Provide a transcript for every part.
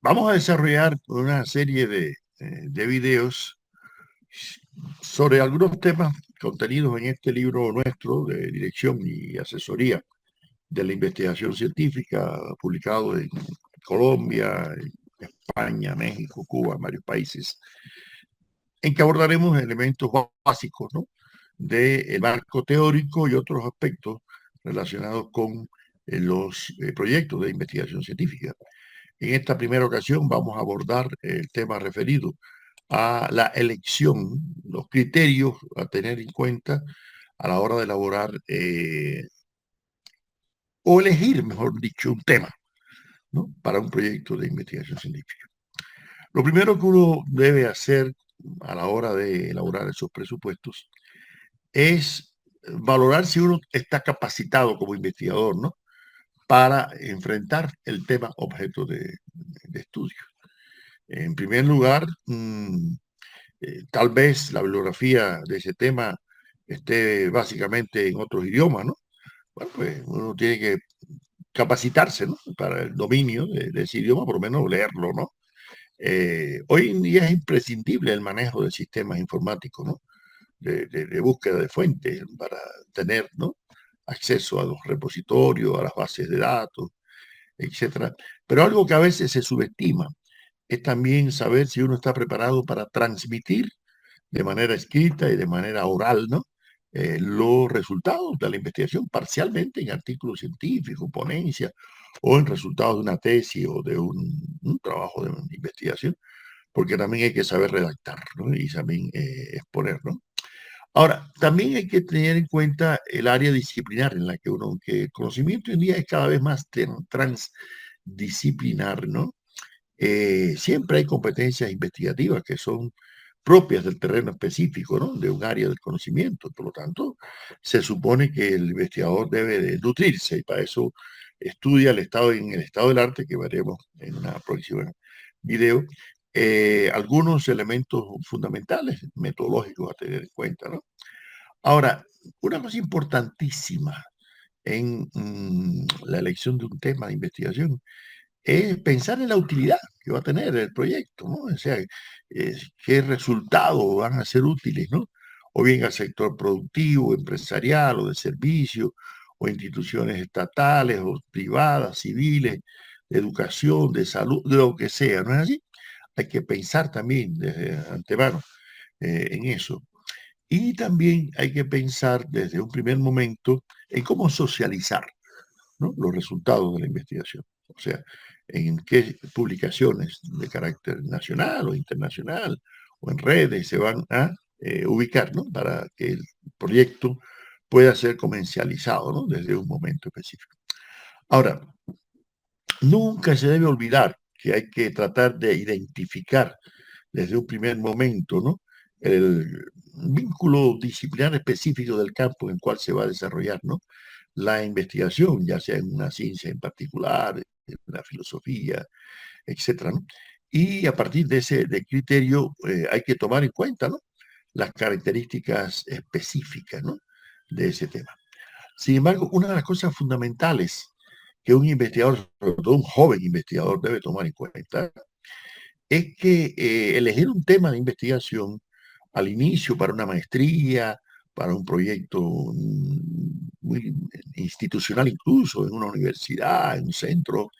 Vamos a desarrollar una serie de videos sobre algunos temas contenidos en este libro nuestro de dirección y asesoría de la investigación científica, publicado en Colombia, en España, México, Cuba, en varios países, en que abordaremos elementos básicos, ¿no?, del marco teórico y otros aspectos relacionados con los proyectos de investigación científica. En esta primera ocasión vamos a abordar el tema referido a la elección, los criterios a tener en cuenta a la hora de elaborar o elegir, mejor dicho, un tema, ¿no?, para un proyecto de investigación científica. Lo primero que uno debe hacer a la hora de elaborar esos presupuestos es valorar si uno está capacitado como investigador, ¿no?, para enfrentar el tema objeto de estudio. En primer lugar, tal vez la bibliografía de ese tema esté básicamente en otros idiomas, ¿no? Bueno, pues uno tiene que capacitarse, ¿no?, para el dominio de ese idioma, por lo menos leerlo, ¿no? Hoy en día es imprescindible el manejo de sistemas informáticos, ¿no?, de búsqueda de fuentes para tener, ¿no?, acceso a los repositorios, a las bases de datos, etcétera. Pero algo que a veces se subestima es también saber si uno está preparado para transmitir de manera escrita y de manera oral, ¿no?, los resultados de la investigación, parcialmente en artículos científicos, ponencias, o en resultados de una tesis o de un trabajo de investigación, porque también hay que saber redactar, ¿no?, y también exponer, ¿no? Ahora, también hay que tener en cuenta el área disciplinar en la que uno, aunque el conocimiento hoy en día es cada vez más transdisciplinar, ¿no? Siempre hay competencias investigativas que son propias del terreno específico, ¿no?, de un área del conocimiento. Por lo tanto, se supone que el investigador debe de nutrirse y para eso estudia en el estado del arte, que veremos en una próxima video, algunos elementos fundamentales, metodológicos a tener en cuenta, ¿no? Ahora, una cosa importantísima en la elección de un tema de investigación es pensar en la utilidad que va a tener el proyecto, ¿no? O sea, qué resultados van a ser útiles, ¿no? O bien al sector productivo, empresarial o de servicio, o instituciones estatales o privadas, civiles, de educación, de salud, de lo que sea, ¿no es así? Hay que pensar también desde antemano en eso. Y también hay que pensar desde un primer momento en cómo socializar, ¿no?, los resultados de la investigación. O sea, en qué publicaciones de carácter nacional o internacional o en redes se van a ubicar, ¿no?, para que el proyecto pueda ser comercializado, ¿no?, desde un momento específico. Ahora, nunca se debe olvidar que hay que tratar de identificar desde un primer momento, ¿no?, el vínculo disciplinar específico del campo en el cual se va a desarrollar, ¿no?, la investigación, ya sea en una ciencia en particular, en la filosofía, etcétera, ¿no? Y a partir de ese criterio hay que tomar en cuenta, ¿no?, las características específicas, ¿no?, de ese tema. Sin embargo, una de las cosas fundamentales que un investigador, sobre todo un joven investigador, debe tomar en cuenta es que elegir un tema de investigación al inicio para una maestría, para un proyecto muy institucional, incluso en una universidad, en un centro,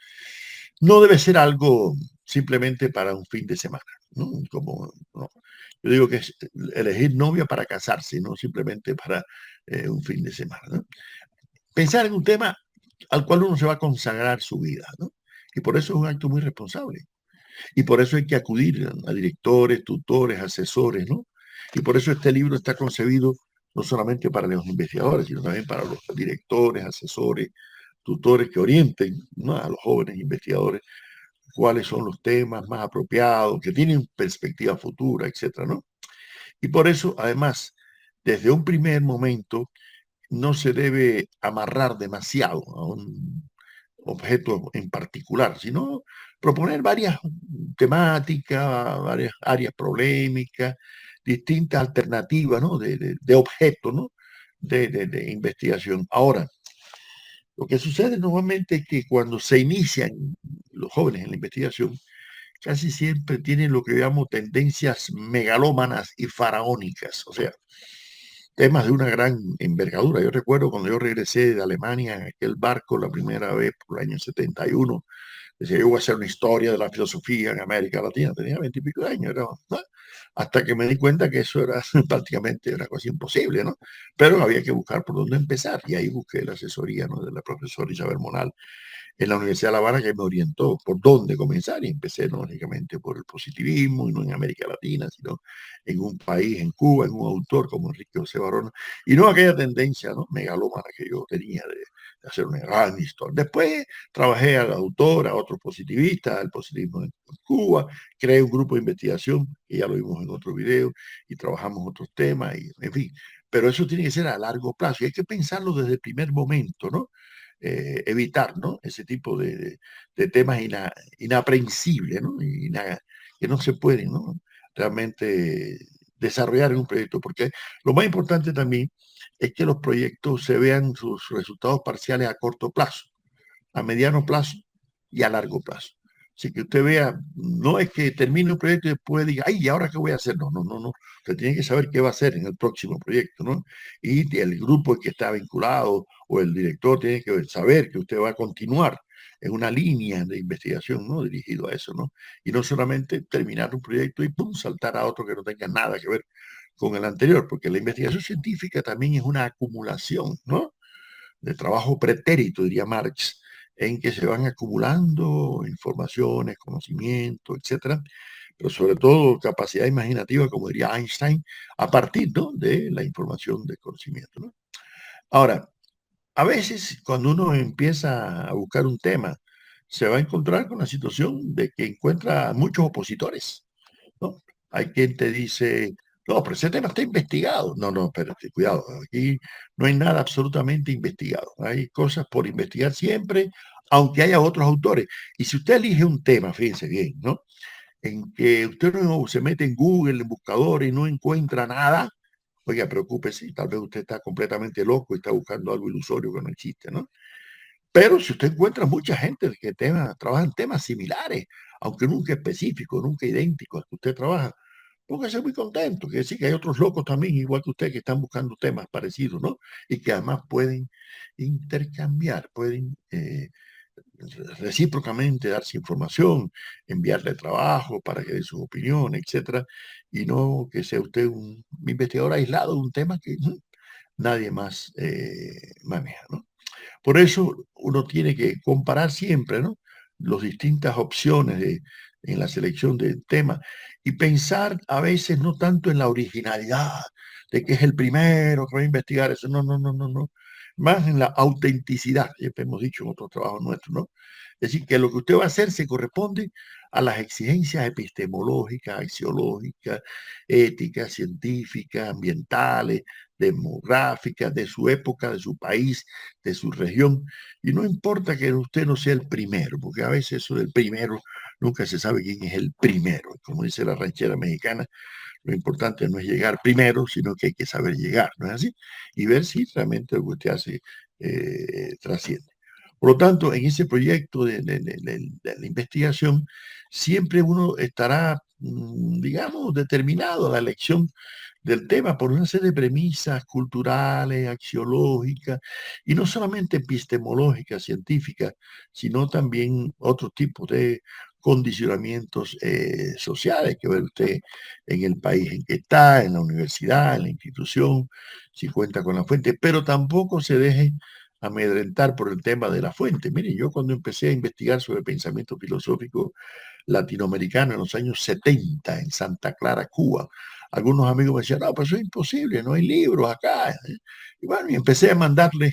no debe ser algo simplemente para un fin de semana, ¿no? Como, no. Yo digo que es elegir novia para casarse, no simplemente para un fin de semana, ¿no? Pensar en un tema al cual uno se va a consagrar su vida, ¿no? Y por eso es un acto muy responsable. Y por eso hay que acudir a directores, tutores, asesores, ¿no? Y por eso este libro está concebido no solamente para los investigadores, sino también para los directores, asesores, tutores que orienten, ¿no?, a los jóvenes investigadores cuáles son los temas más apropiados, que tienen perspectiva futura, etcétera, ¿no? Y por eso, además, desde un primer momento, no se debe amarrar demasiado a un objeto en particular, sino proponer varias temáticas, varias áreas problemáticas, distintas alternativas, ¿no?, de objeto, ¿no?, de investigación. Ahora, lo que sucede normalmente es que cuando se inician los jóvenes en la investigación, casi siempre tienen lo que llamo tendencias megalómanas y faraónicas, o sea, temas de una gran envergadura. Yo recuerdo cuando yo regresé de Alemania en aquel barco la primera vez por el año 71, decía, yo voy a hacer una historia de la filosofía en América Latina. Tenía 20 y pico de años, era, ¿no? Hasta que me di cuenta que eso era prácticamente una cosa imposible, ¿no? Pero había que buscar por dónde empezar. Y ahí busqué la asesoría, ¿no?, de la profesora Isabel Monal en la Universidad de La Habana, que me orientó por dónde comenzar, y empecé no únicamente por el positivismo y no en América Latina, sino en un país, en Cuba, en un autor como Enrique José Barona, y no aquella tendencia, ¿no?, megalómana que yo tenía de hacer una gran historia. Después trabajé al autor, a otros positivistas, al positivismo en Cuba, creé un grupo de investigación, que ya lo vimos en otro video, y trabajamos otros temas, y en fin. Pero eso tiene que ser a largo plazo y hay que pensarlo desde el primer momento, ¿no? Evitar, ¿no?, ese tipo de temas inaprensibles, ¿no?, que no se pueden, ¿no?, realmente desarrollar en un proyecto, porque lo más importante también es que los proyectos se vean sus resultados parciales a corto plazo, a mediano plazo y a largo plazo. Así que usted vea, no es que termine un proyecto y después diga, ay, ¿y ahora qué voy a hacer? No, no, no, no. Usted tiene que saber qué va a hacer en el próximo proyecto, ¿no? Y el grupo que está vinculado o el director tiene que saber que usted va a continuar en una línea de investigación, ¿no?, dirigido a eso, ¿no? Y no solamente terminar un proyecto y pum, saltar a otro que no tenga nada que ver con el anterior, porque la investigación científica también es una acumulación, ¿no?, de trabajo pretérito, diría Marx, en que se van acumulando informaciones, conocimientos, etcétera, pero sobre todo capacidad imaginativa, como diría Einstein, a partir, ¿no?, de la información de conocimiento, ¿no? Ahora, a veces cuando uno empieza a buscar un tema, se va a encontrar con la situación de que encuentra muchos opositores, ¿no? Hay quien te dice, no, pero ese tema está investigado. No, no, pero cuidado, aquí no hay nada absolutamente investigado. Hay cosas por investigar siempre, aunque haya otros autores. Y si usted elige un tema, fíjense bien, ¿no?, en que usted no se mete en Google, en buscador y no encuentra nada, oiga, preocúpese, tal vez usted está completamente loco y está buscando algo ilusorio que no existe, ¿no? Pero si usted encuentra mucha gente que trabaja en temas similares, aunque nunca específicos, nunca idénticos al que usted trabaja, póngase muy contento, que decir que hay otros locos también, igual que usted, que están buscando temas parecidos, ¿no? Y que además pueden intercambiar, pueden recíprocamente darse información, enviarle trabajo para que dé su opinión, etcétera, y no que sea usted un investigador aislado de un tema que nadie más maneja, ¿no? Por eso uno tiene que comparar siempre, ¿no?, las distintas opciones en la selección del tema y pensar a veces no tanto en la originalidad, de que es el primero que va a investigar eso, no, no, no, no, no, más en la autenticidad, siempre hemos dicho en otros trabajos nuestros, ¿no? Es decir, que lo que usted va a hacer se corresponde a las exigencias epistemológicas, axiológicas, éticas, científicas, ambientales, demográficas, de su época, de su país, de su región. Y no importa que usted no sea el primero, porque a veces eso del primero, nunca se sabe quién es el primero. Como dice la ranchera mexicana, lo importante no es llegar primero, sino que hay que saber llegar, ¿no es así? Y ver si realmente lo que usted hace trasciende. Por lo tanto, en ese proyecto de la investigación, siempre uno estará, digamos, determinado a la elección del tema por una serie de premisas culturales, axiológicas, y no solamente epistemológicas, científicas, sino también otros tipos de condicionamientos sociales que ve usted en el país en que está, en la universidad, en la institución, si cuenta con la fuente, pero tampoco se deje amedrentar por el tema de la fuente. Mire, yo cuando empecé a investigar sobre pensamiento filosófico latinoamericano en los años 70 en Santa Clara, Cuba, algunos amigos me decían, no, pues eso es imposible, no hay libros acá. Y bueno, y empecé a mandarle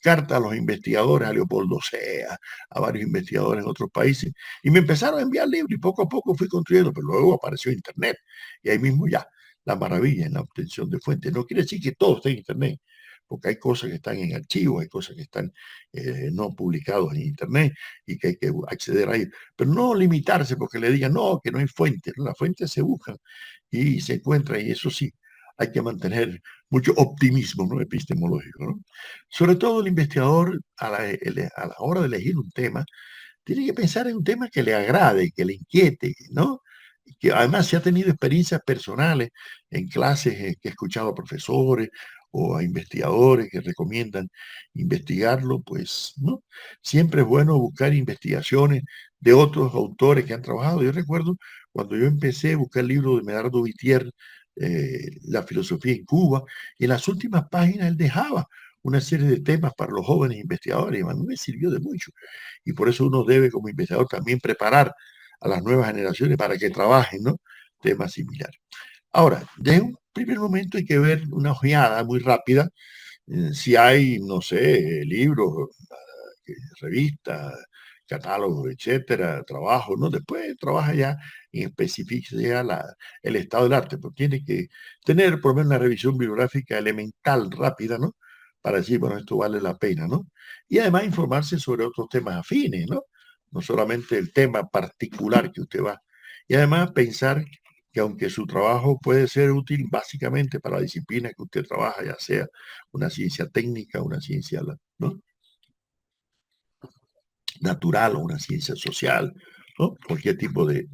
cartas a los investigadores, a Leopoldo Sea, a varios investigadores en otros países, y me empezaron a enviar libros y poco a poco fui construyendo, pero luego apareció Internet y ahí mismo ya, la maravilla en la obtención de fuentes. No quiere decir que todo esté en Internet, porque hay cosas que están en archivos, hay cosas que están no publicados en Internet y que hay que acceder a ellos. Pero no limitarse porque le digan, no, que no hay fuentes. Las fuentes se buscan y se encuentran, y eso sí, hay que mantener mucho optimismo, ¿no?, epistemológico, ¿no? Sobre todo el investigador a la hora de elegir un tema tiene que pensar en un tema que le agrade, que le inquiete, ¿no? Que además si ha tenido experiencias personales en clases que he escuchado a profesores o a investigadores que recomiendan investigarlo, pues, ¿no? Siempre es bueno buscar investigaciones de otros autores que han trabajado. Yo recuerdo cuando yo empecé a buscar el libro de Medardo Vitier, La filosofía en Cuba, y en las últimas páginas él dejaba una serie de temas para los jóvenes investigadores, y a mí me sirvió de mucho. Y por eso uno debe, como investigador, también preparar a las nuevas generaciones para que trabajen, ¿no? Temas similares. Ahora, de un primer momento hay que ver una ojeada muy rápida, si hay, no sé, libros, revistas, catálogos, etcétera, trabajo, ¿no? Después trabaja ya en especificidad el estado del arte, porque tiene que tener por lo menos una revisión bibliográfica elemental, rápida, ¿no? Para decir, bueno, esto vale la pena, ¿no? Y además informarse sobre otros temas afines, ¿no? No solamente el tema particular que usted va. Y además pensar que aunque su trabajo puede ser útil básicamente para la disciplina que usted trabaja, ya sea una ciencia técnica, una ciencia, ¿no? natural o una ciencia social, ¿no? Cualquier tipo de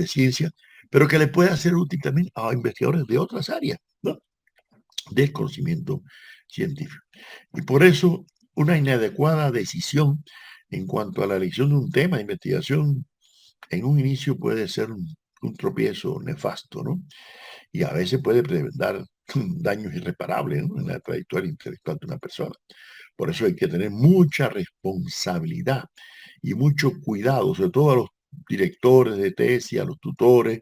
ciencia, pero que le pueda ser útil también a investigadores de otras áreas, ¿no? Del conocimiento científico. Y por eso una inadecuada decisión en cuanto a la elección de un tema de investigación en un inicio puede ser un tropiezo nefasto, ¿no? Y a veces puede dar daños irreparables, ¿no? En la trayectoria intelectual de una persona. Por eso hay que tener mucha responsabilidad y mucho cuidado, sobre todo a los directores de tesis, a los tutores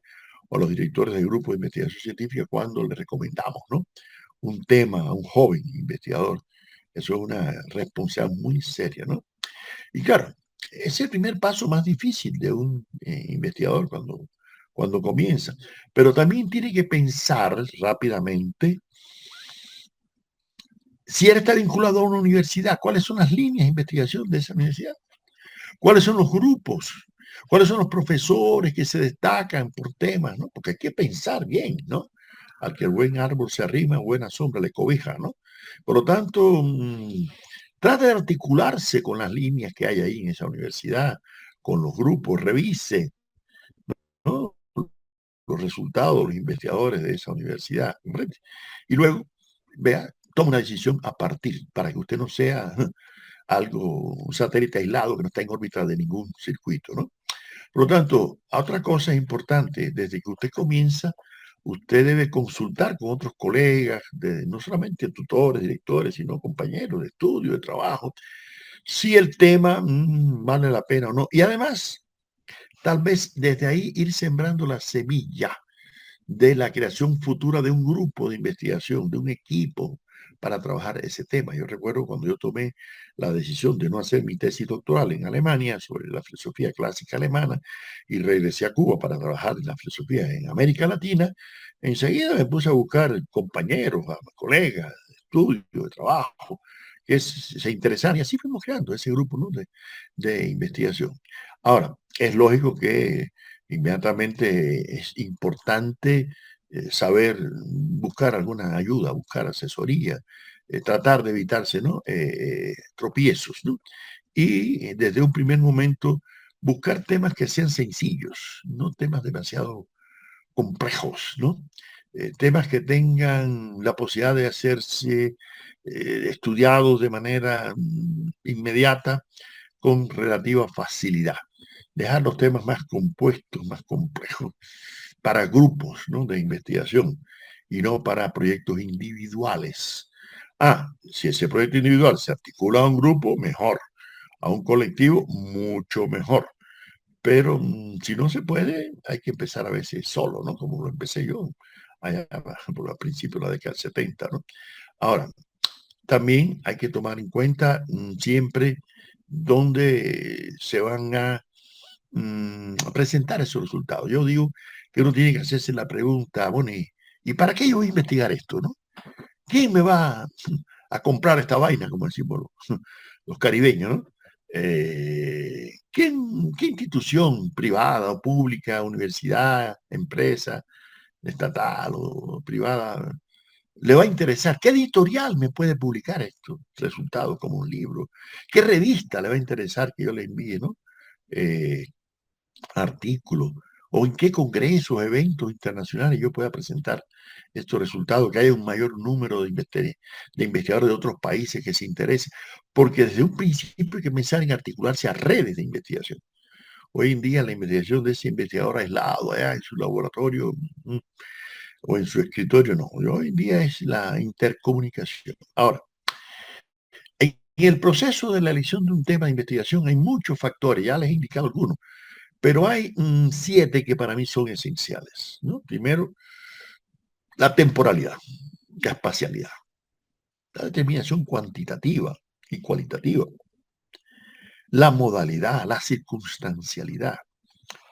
o a los directores de grupos de investigación científica cuando le recomendamos, ¿no? Un tema a un joven investigador. Eso es una responsabilidad muy seria, ¿no? Y claro, es el primer paso más difícil de un investigador cuando comienza, pero también tiene que pensar rápidamente si él está vinculado a una universidad, cuáles son las líneas de investigación de esa universidad, cuáles son los grupos, cuáles son los profesores que se destacan por temas, ¿no? Porque hay que pensar bien, ¿no? Al que el buen árbol se arrima, buena sombra le cobija, ¿no? Por lo tanto, trate de articularse con las líneas que hay ahí en esa universidad, con los grupos, revise, ¿no? Los resultados de los investigadores de esa universidad, ¿comprende? Y luego, vea, toma una decisión a partir, para que usted no sea algo, un satélite aislado que no está en órbita de ningún circuito, ¿no? Por lo tanto, otra cosa importante, desde que usted comienza, usted debe consultar con otros colegas, no solamente tutores, directores, sino compañeros de estudio, de trabajo, si el tema vale la pena o no. Y además, tal vez desde ahí ir sembrando la semilla de la creación futura de un grupo de investigación, de un equipo para trabajar ese tema. Yo recuerdo cuando yo tomé la decisión de no hacer mi tesis doctoral en Alemania sobre la filosofía clásica alemana y regresé a Cuba para trabajar en la filosofía en América Latina, enseguida me puse a buscar compañeros, colegas de estudio, de trabajo, que se interesaran y así fuimos creando ese grupo, ¿no? de investigación. Ahora, es lógico que inmediatamente es importante saber buscar alguna ayuda, buscar asesoría, tratar de evitarse, ¿no? Tropiezos, ¿no? Y desde un primer momento buscar temas que sean sencillos, no temas demasiado complejos, ¿no? Temas que tengan la posibilidad de hacerse estudiados de manera inmediata con relativa facilidad. Dejar los temas más compuestos, más complejos, para grupos, ¿no? de investigación y no para proyectos individuales. Si ese proyecto individual se articula a un grupo, mejor. A un colectivo, mucho mejor. Pero si no se puede, hay que empezar a veces solo, ¿no? Como lo empecé yo allá por el principio de la década del 70, ¿no? Ahora, también hay que tomar en cuenta siempre dónde se van a presentar esos resultados. Yo digo que uno tiene que hacerse la pregunta, bueno, ¿y para qué yo voy a investigar esto, no? ¿Quién me va a comprar esta vaina, como decimos los caribeños, ¿no? ¿Qué institución privada o pública, universidad, empresa, estatal o privada le va a interesar. ¿Qué editorial me puede publicar estos resultados como un libro? ¿Qué revista le va a interesar que yo le envíe, ¿no? Eh, artículos, o en qué congresos, eventos internacionales yo pueda presentar estos resultados, que haya un mayor número de investigadores de otros países que se interesen, porque desde un principio hay que pensar en articularse a redes de investigación. Hoy en día la investigación de ese investigador aislado allá en su laboratorio o en su escritorio, no. Hoy en día es la intercomunicación. Ahora, en el proceso de la elección de un tema de investigación hay muchos factores, ya les he indicado algunos, pero hay 7 que para mí son esenciales, ¿no? Primero, la temporalidad, la espacialidad, la determinación cuantitativa y cualitativa, la modalidad, la circunstancialidad,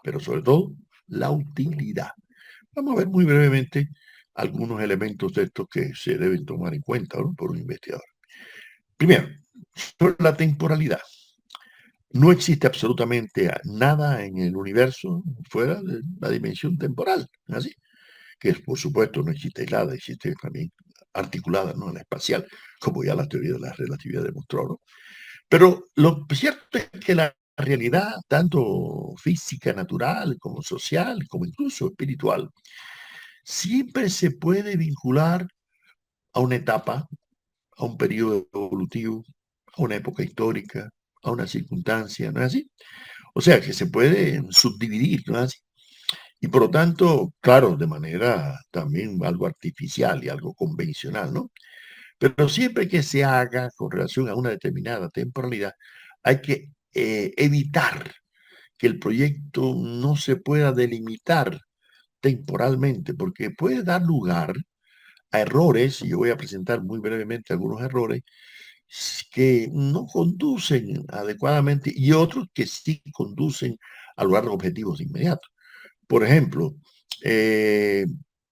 pero sobre todo la utilidad. Vamos a ver muy brevemente algunos elementos de estos que se deben tomar en cuenta, ¿no?, por un investigador. Primero, sobre la temporalidad. No existe absolutamente nada en el universo fuera de la dimensión temporal, ¿así? Que por supuesto no existe aislada, existe también articulada, ¿no?, en la espacial, como ya la teoría de la relatividad demostró, ¿no? Pero lo cierto es que la realidad, tanto física, natural, como social, como incluso espiritual, siempre se puede vincular a una etapa, a un periodo evolutivo, a una época histórica, a una circunstancia, ¿no es así? O sea, que se puede subdividir, ¿no es así? Y por lo tanto, claro, de manera también algo artificial y algo convencional, ¿no? Pero siempre que se haga con relación a una determinada temporalidad, hay que evitar que el proyecto no se pueda delimitar temporalmente, porque puede dar lugar a errores, y yo voy a presentar muy brevemente algunos errores que no conducen adecuadamente y otros que sí conducen a lograr objetivos inmediatos. Por ejemplo, eh,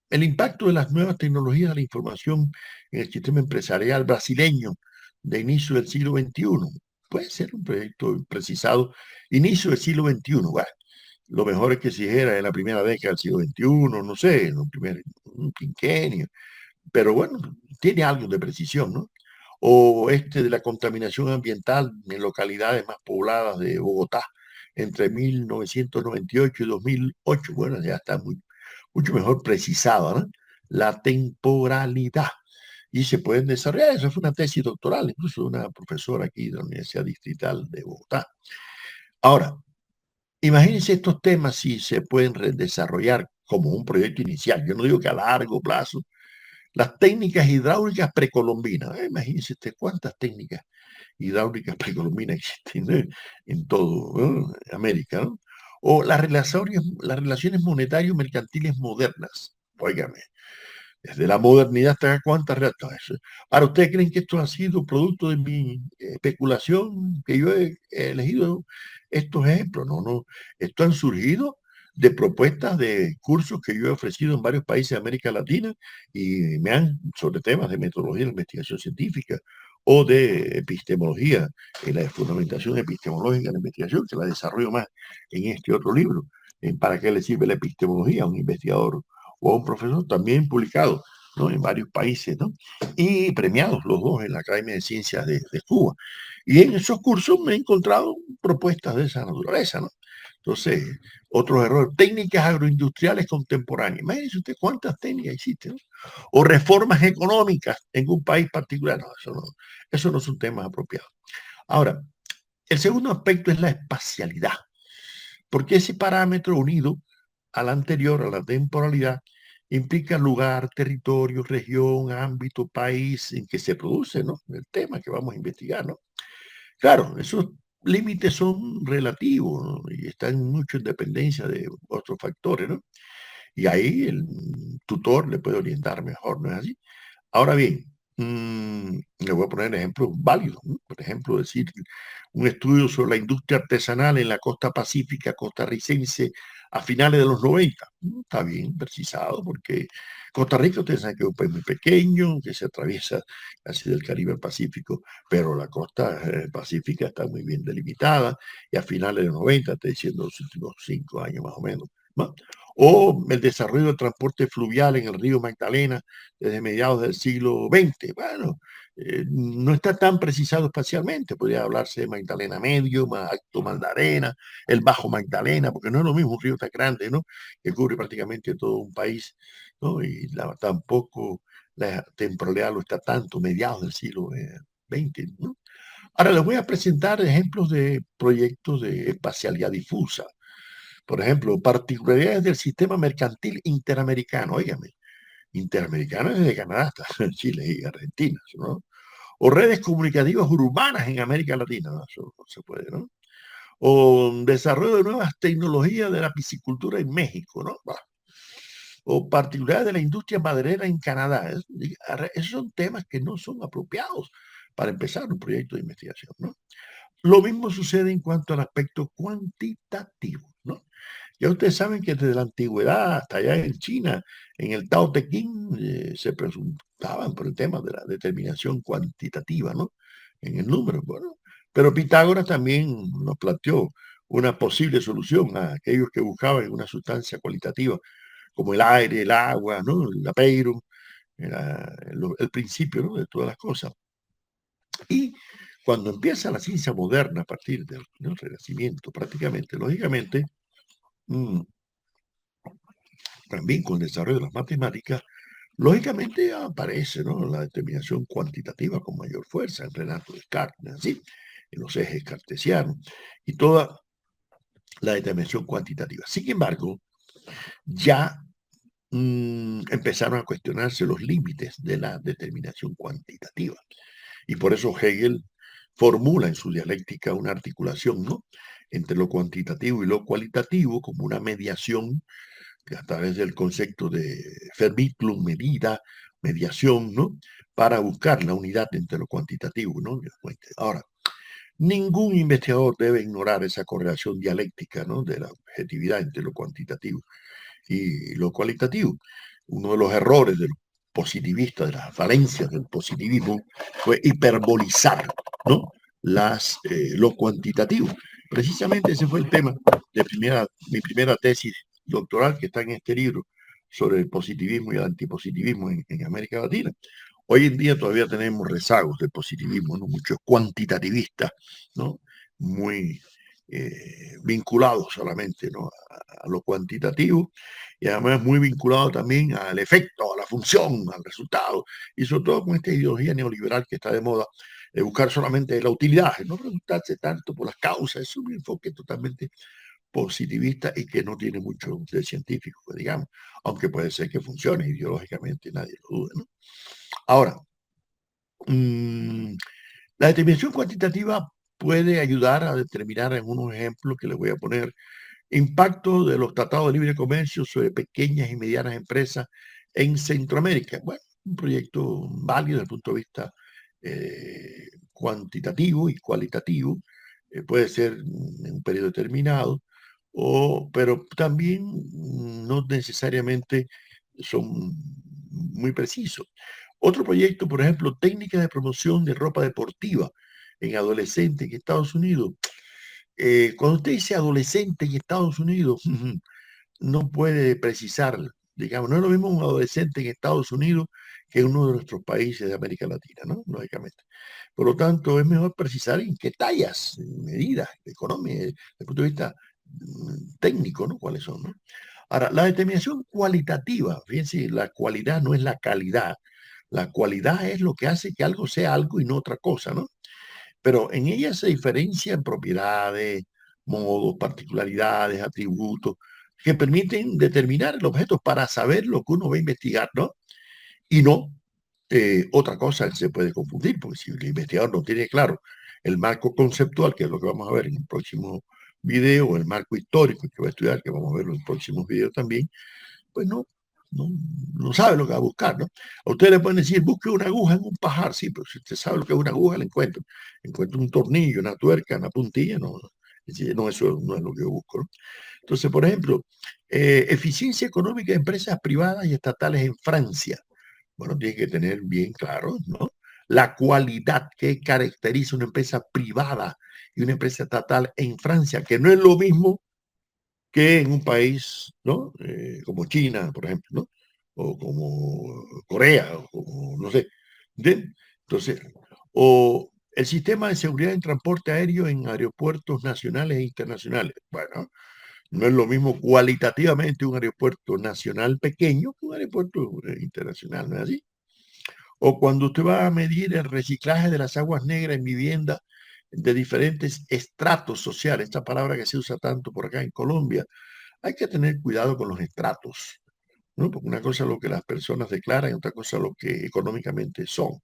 el impacto de las nuevas tecnologías de la información en el sistema empresarial brasileño de inicio del siglo XXI. Puede ser un proyecto precisado, inicio del siglo XXI. Bueno, lo mejor es que si era en la primera década del siglo XXI, no sé, en un quinquenio, pero bueno, tiene algo de precisión, ¿no? O este de la contaminación ambiental en localidades más pobladas de Bogotá entre 1998 y 2008. Bueno, ya está mucho mejor precisada, ¿no?, la temporalidad. Y se pueden desarrollar, eso fue una tesis doctoral, incluso de una profesora aquí de la Universidad Distrital de Bogotá. Ahora, imagínense estos temas si se pueden desarrollar como un proyecto inicial. Yo no digo que a largo plazo, las técnicas hidráulicas precolombinas. Imagínense usted cuántas técnicas hidráulicas precolombinas existen, ¿no?, en todo, ¿no?, América, ¿no? O las relaciones monetarias mercantiles modernas. Óigame, desde la modernidad hasta acá, ¿cuántas reacciones? Ahora, ¿ustedes creen que esto ha sido producto de mi especulación, que yo he elegido estos ejemplos? No, no. Esto han surgido de propuestas de cursos que yo he ofrecido en varios países de América Latina y sobre temas de metodología de investigación científica o de epistemología, la fundamentación epistemológica de la investigación, que la desarrollo más en este otro libro. ¿Para qué le sirve la epistemología a un investigador o a un profesor? También publicado, ¿no?, en varios países, ¿no?, y premiados los dos en la Academia de Ciencias de Cuba. Y en esos cursos me he encontrado propuestas de esa naturaleza, ¿no? Entonces, otros errores, técnicas agroindustriales contemporáneas. Imagínense usted cuántas técnicas existen, ¿no? O reformas económicas en un país particular. No, eso no son temas apropiados. Ahora, el segundo aspecto es la espacialidad, porque ese parámetro unido al anterior, a la temporalidad, implica lugar, territorio, región, ámbito, país en que se produce, ¿no?, el tema que vamos a investigar, ¿no? Claro, esos límites son relativos, ¿no?, y están mucho en dependencia de otros factores, ¿no? Y ahí el tutor le puede orientar mejor, ¿no es así? Ahora bien, le voy a poner ejemplos válidos, ¿no? Por ejemplo, decir un estudio sobre la industria artesanal en la costa pacífica costarricense a finales de los 90. Está bien precisado, porque Costa Rica, ustedes saben que es un país muy pequeño, que se atraviesa casi del Caribe al Pacífico, pero la costa pacífica está muy bien delimitada, y a finales de los 90, estoy diciendo los últimos 5 años más o menos, ¿no? o el desarrollo del transporte fluvial en el río Magdalena desde mediados del siglo XX. Bueno, no está tan precisado espacialmente, podría hablarse de Magdalena Medio, Alto Magdalena, el Bajo Magdalena, porque no es lo mismo un río tan grande, ¿no? Que cubre prácticamente todo un país, ¿no? Y tampoco la temporalidad lo está tanto, mediados del siglo XX, ¿no? Ahora les voy a presentar ejemplos de proyectos de espacialidad difusa. Por ejemplo, particularidades del sistema mercantil interamericano, óigame, interamericano desde Canadá hasta Chile y Argentina, ¿no? O redes comunicativas urbanas en América Latina, ¿no? Eso no se puede, ¿no? O desarrollo de nuevas tecnologías de la piscicultura en México, ¿no? O particularidades de la industria maderera en Canadá. Esos son temas que no son apropiados para empezar un proyecto de investigación, ¿no? Lo mismo sucede en cuanto al aspecto cuantitativo, ¿no? Ya ustedes saben que desde la antigüedad hasta allá en China, en el Tao Te Ching, se preguntaban por el tema de la determinación cuantitativa, ¿no? En el número, bueno. Pero Pitágoras también nos planteó una posible solución a aquellos que buscaban una sustancia cualitativa, como el aire, el agua, ¿no? El apeiro, el principio, ¿no? De todas las cosas. Y cuando empieza la ciencia moderna a partir del Renacimiento, prácticamente, lógicamente, mm, también con el desarrollo de las matemáticas, lógicamente aparece, ¿no? La determinación cuantitativa con mayor fuerza en Renato Descartes, así, en los ejes cartesianos, y toda la determinación cuantitativa. Sin embargo, ya empezaron a cuestionarse los límites de la determinación cuantitativa. Y por eso Hegel formula en su dialéctica una articulación, ¿no? Entre lo cuantitativo y lo cualitativo como una mediación que a través del concepto de Vermittlung, medida, mediación, ¿no? Para buscar la unidad entre lo cuantitativo, ¿no? Ahora, ningún investigador debe ignorar esa correlación dialéctica, ¿no? De la objetividad entre lo cuantitativo y lo cualitativo. Uno de los errores de los positivistas, de las falencias del positivismo, fue hiperbolizar, ¿no? Lo cuantitativo. Precisamente ese fue el tema de mi primera tesis doctoral que está en este libro sobre el positivismo y el antipositivismo en América Latina. Hoy en día todavía tenemos rezagos del positivismo, ¿no? Muchos cuantitativistas, ¿no? Muy vinculados solamente, ¿no? A lo cuantitativo y además muy vinculado también al efecto, a la función, al resultado, y sobre todo con esta ideología neoliberal que está de moda, de buscar solamente la utilidad, no preguntarse tanto por las causas, es un enfoque totalmente positivista y que no tiene mucho de científico, digamos, aunque puede ser que funcione ideológicamente, nadie lo duda, ¿no? Ahora, mmm, la determinación cuantitativa puede ayudar a determinar en unos ejemplos que les voy a poner impacto de los tratados de libre comercio sobre pequeñas y medianas empresas en Centroamérica. Bueno, un proyecto válido desde el punto de vista cuantitativo y cualitativo. Puede ser en un periodo determinado, pero también no necesariamente son muy precisos. Otro proyecto, por ejemplo, técnicas de promoción de ropa deportiva en adolescentes en Estados Unidos. Cuando usted dice adolescente en Estados Unidos, no puede precisar, digamos, no es lo mismo un adolescente en Estados Unidos que en uno de nuestros países de América Latina, ¿no? Lógicamente. Por lo tanto, es mejor precisar en qué tallas, en medidas, económicas, desde el punto de vista técnico, ¿no? ¿Cuáles son, no? Ahora, la determinación cualitativa, fíjense, la cualidad no es la calidad. La cualidad es lo que hace que algo sea algo y no otra cosa, ¿no? Pero en ella se diferencian propiedades, modos, particularidades, atributos, que permiten determinar el objeto para saber lo que uno va a investigar, ¿no? Y no otra cosa se puede confundir, porque si el investigador no tiene claro el marco conceptual, que es lo que vamos a ver en el próximo video, o el marco histórico que va a estudiar, que vamos a ver en los próximos videos también, pues no, no sabe lo que va a buscar, ¿no? A usted le pueden decir, busque una aguja en un pajar, sí, pero si usted sabe lo que es una aguja, la encuentra. Encuentra un tornillo, una tuerca, una puntilla, no, no, eso no es lo que yo busco, ¿no? Entonces, por ejemplo, eficiencia económica de empresas privadas y estatales en Francia. Bueno, tiene que tener bien claro, ¿no? La cualidad que caracteriza una empresa privada y una empresa estatal en Francia, que no es lo mismo que en un país, ¿no? Como China, por ejemplo, ¿no? O como Corea, o como, no sé. ¿Entiendes? Entonces, o el sistema de seguridad en transporte aéreo en aeropuertos nacionales e internacionales. Bueno, no es lo mismo cualitativamente un aeropuerto nacional pequeño que un aeropuerto internacional, ¿no es así? O cuando usted va a medir el reciclaje de las aguas negras en vivienda de diferentes estratos sociales, esta palabra que se usa tanto por acá en Colombia, hay que tener cuidado con los estratos, ¿no? Porque una cosa es lo que las personas declaran y otra cosa es lo que económicamente son.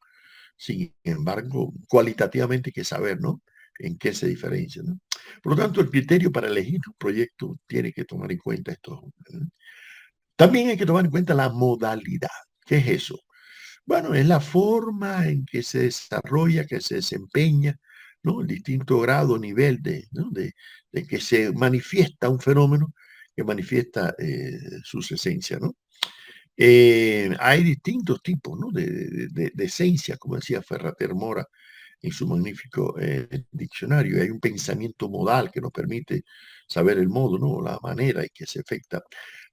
Sin embargo, cualitativamente hay que saber, ¿no? En qué se diferencia, ¿no? Por lo tanto, el criterio para elegir un proyecto tiene que tomar en cuenta esto. También hay que tomar en cuenta la modalidad. ¿Qué es eso? Bueno, es la forma en que se desarrolla, que se desempeña, ¿no? El distinto grado, nivel ¿no? de que se manifiesta un fenómeno que manifiesta sus esencias, ¿no? Hay distintos tipos, ¿no? de esencias, como decía Ferrater Mora en su magnífico diccionario. Hay un pensamiento modal que nos permite saber el modo, ¿no? La manera en que se afecta.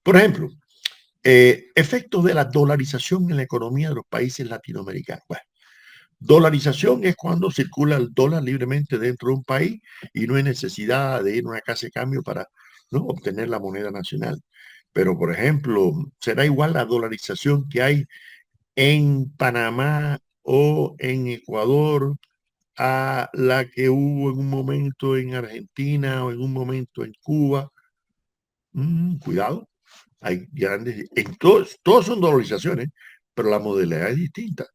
Por ejemplo, efectos de la dolarización en la economía de los países latinoamericanos. Bueno, dolarización es cuando circula el dólar libremente dentro de un país y no hay necesidad de ir a una casa de cambio para, ¿no? obtener la moneda nacional. Pero, por ejemplo, será igual la dolarización que hay en Panamá o en Ecuador a la que hubo en un momento en Argentina o en un momento en Cuba. Cuidado, hay grandes, todos son dolarizaciones, pero la modalidad es distinta.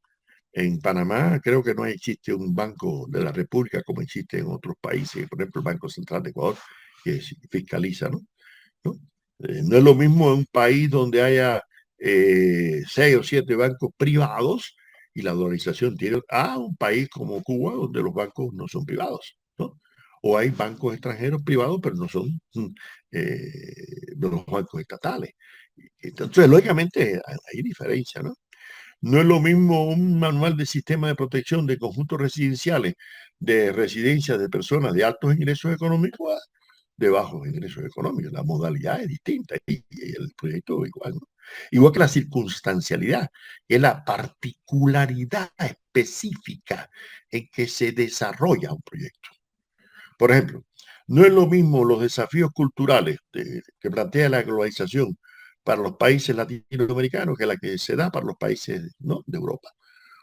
En Panamá creo que no existe un banco de la República como existe en otros países, por ejemplo el Banco Central de Ecuador, que fiscaliza, ¿no? ¿No? No es lo mismo en un país donde haya 6 o 7 bancos privados y la dolarización tiene a un país como Cuba, donde los bancos no son privados, ¿no? O hay bancos extranjeros privados, pero no son de los bancos estatales. Entonces, lógicamente, hay diferencia, ¿no? No es lo mismo un manual de sistema de protección de conjuntos residenciales de residencias de personas de altos ingresos económicos a de bajos ingresos económicos. La modalidad es distinta y el proyecto igual, ¿no? Igual que la circunstancialidad, que es la particularidad específica en que se desarrolla un proyecto. Por ejemplo, no es lo mismo los desafíos culturales que plantea la globalización para los países latinoamericanos que la que se da para los países, ¿no? de Europa.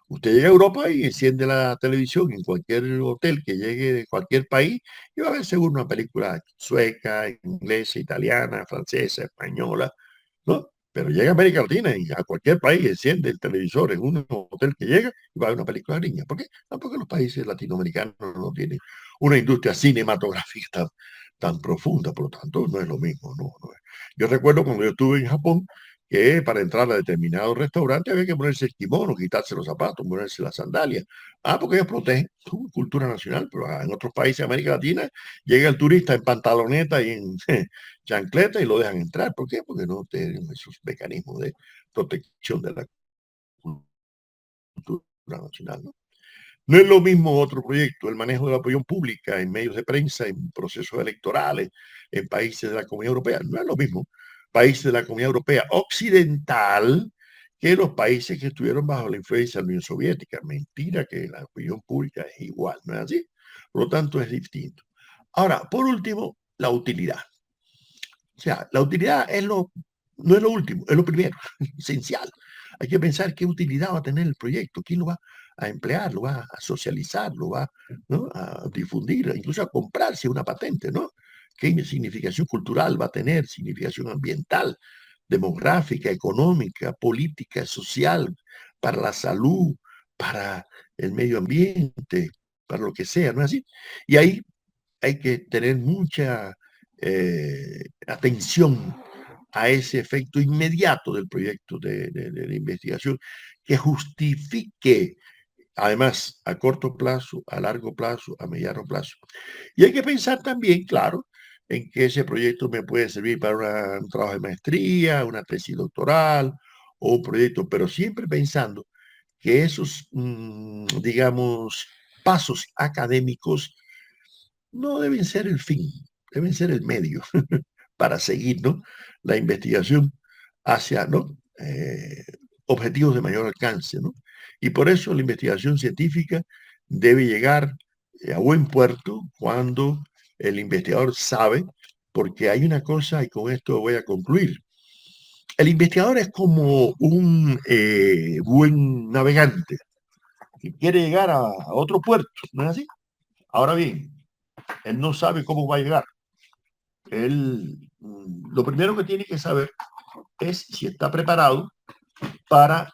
Usted llega a Europa y enciende la televisión en cualquier hotel que llegue de cualquier país y va a ver seguro una película sueca, inglesa, italiana, francesa, española, ¿no? Pero llega a América Latina y a cualquier país enciende el televisor en un hotel que llega y va a ver una película gringa. ¿Por qué? Ah, porque los países latinoamericanos no tienen una industria cinematográfica tan profunda, por lo tanto no es lo mismo. No es. Yo recuerdo cuando yo estuve en Japón, que para entrar a determinados restaurantes había que ponerse el kimono, quitarse los zapatos, ponerse las sandalias. Ah, porque ellos protegen su cultura nacional, pero en otros países de América Latina llega el turista en pantaloneta y en chancleta y lo dejan entrar. ¿Por qué? Porque no tienen esos mecanismos de protección de la cultura nacional, ¿no? No es lo mismo otro proyecto, el manejo de la opinión pública en medios de prensa, en procesos electorales, en países de la Comunidad Europea. No es lo mismo países de la Comunidad Europea occidental que los países que estuvieron bajo la influencia de la Unión Soviética. Mentira que la opinión pública es igual, ¿no es así? Por lo tanto, es distinto. Ahora, por último, la utilidad. O sea, la utilidad no es lo último, es lo primero, esencial. Hay que pensar qué utilidad va a tener el proyecto, quién lo va a emplear, lo va a socializar, lo va, ¿no? a difundir, incluso a comprarse una patente, ¿no? ¿Qué significación cultural va a tener? Significación ambiental, demográfica, económica, política, social, para la salud, para el medio ambiente, para lo que sea, ¿no es así? Y ahí hay que tener mucha atención a ese efecto inmediato del proyecto de investigación que justifique, además, a corto plazo, a largo plazo, a mediano plazo. Y hay que pensar también, claro, en que ese proyecto me puede servir para un trabajo de maestría, una tesis doctoral o un proyecto, pero siempre pensando que esos, digamos, pasos académicos no deben ser el fin, deben ser el medio para seguir, ¿no?, la investigación hacia, ¿no?, objetivos de mayor alcance, ¿no? Y por eso la investigación científica debe llegar a buen puerto cuando el investigador sabe, porque hay una cosa, y con esto voy a concluir. El investigador es como un buen navegante que quiere llegar a otro puerto, ¿no es así? Ahora bien, él no sabe cómo va a llegar. Él, lo primero que tiene que saber es si está preparado para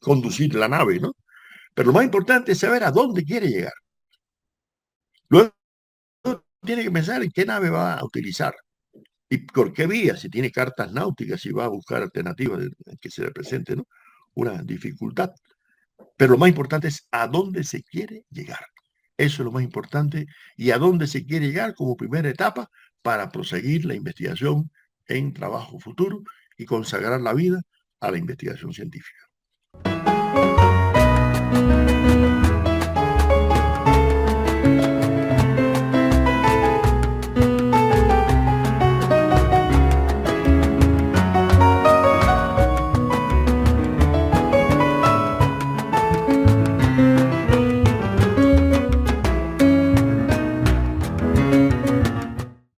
conducir la nave, ¿no? Pero lo más importante es saber a dónde quiere llegar. Luego tiene que pensar en qué nave va a utilizar y por qué vía, si tiene cartas náuticas, si va a buscar alternativas en que se le presente, ¿no?, una dificultad. Pero lo más importante es a dónde se quiere llegar. Eso es lo más importante, y a dónde se quiere llegar como primera etapa para proseguir la investigación en trabajo futuro y consagrar la vida a la investigación científica.